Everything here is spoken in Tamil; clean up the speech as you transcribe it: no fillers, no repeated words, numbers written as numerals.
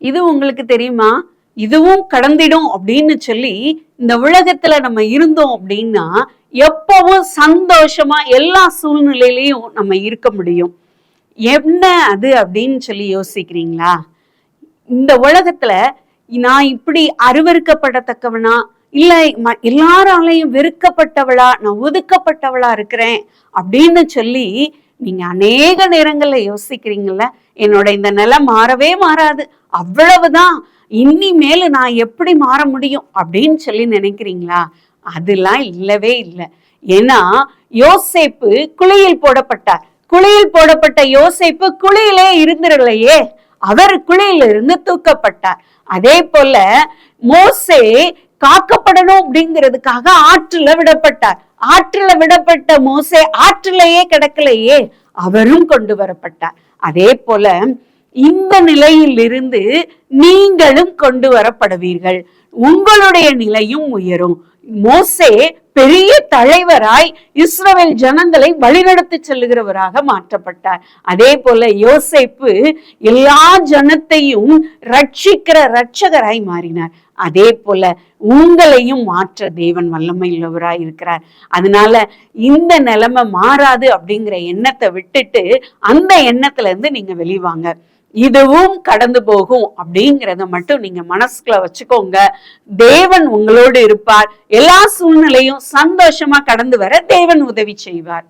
இது உங்களுக்கு தெரியுமா? இதுவும் கடந்திடும் அப்படின்னு சொல்லி இந்த உலகத்துல நம்ம இருந்தோம் அப்படின்னா எப்பவும் சந்தோஷமா எல்லா சூழ்நிலையிலையும் நம்ம இருக்க முடியும். என்ன அது அப்படின்னு சொல்லி யோசிக்கிறீங்களா? இந்த உலகத்துல நான் இப்படி அருவருக்கப்படத்தக்கவனா, இல்ல எல்லாராலையும் வெறுக்கப்பட்டவளா, நான் ஒதுக்கப்பட்டவளா இருக்கிறேன் அப்படின்னு சொல்லி நீங்க அநேக நேரங்கள்ல யோசிக்கிறீங்கல்ல. என்னோட இந்த நிலை மாறவே மாறாது, அவ்வளவுதான், இனிமேல நான் எப்படி மாற முடியும் அப்படின்னு சொல்லி நினைக்கிறீங்களா? அதெல்லாம் இல்லவே இல்லை. ஏன்னா யோசேப்பு குழியில் போடப்பட்டார். குழியில் போடப்பட்ட யோசேப்பு குழியிலே இருந்திரலையே, அவர் குழியிலிருந்து தூக்கப்பட்டார். அதே போல மோசே காக்கப்படணும் அப்படிங்கிறதுக்காக ஆற்றுல விடப்பட்டார். ஆற்றுல விடப்பட்ட மோசே ஆற்றிலேயே கிடக்கலையே, அவரும் கொண்டு வரப்பட்டார். அதே போல இந்த நிலையில் இருந்து நீங்களும் கொண்டு வரப்படுவீர்கள். உங்களுடைய நிலையும் உயரும். மோசே பெரிய தலைவராய் இஸ்ரவேல் ஜனங்களை வழிநடத்தி செல்லுகிறவராக மாற்றப்பட்டார். அதே போல யோசேப்பு எல்லா ஜனத்தையும் ரட்சிக்கிற ரட்சகராய் மாறினார். அதே போல உங்களையும் மாற்ற தேவன் வல்லமை உள்ளவராய் இருக்கிறார். அதனால இந்த நிலைமை மாறாது அப்படிங்கிற எண்ணத்தை விட்டுட்டு அந்த எண்ணத்துல இருந்து நீங்க வெளிவாங்க. இதுவும் கடந்து போகும் அப்படிங்கிறத மட்டும் நீங்க மனசுக்குள்ள வச்சுக்கோங்க. தேவன் உங்களோடு இருப்பார். எல்லா சூழ்நிலையும் சந்தோஷமா கடந்து வர தேவன் உதவி செய்வார்.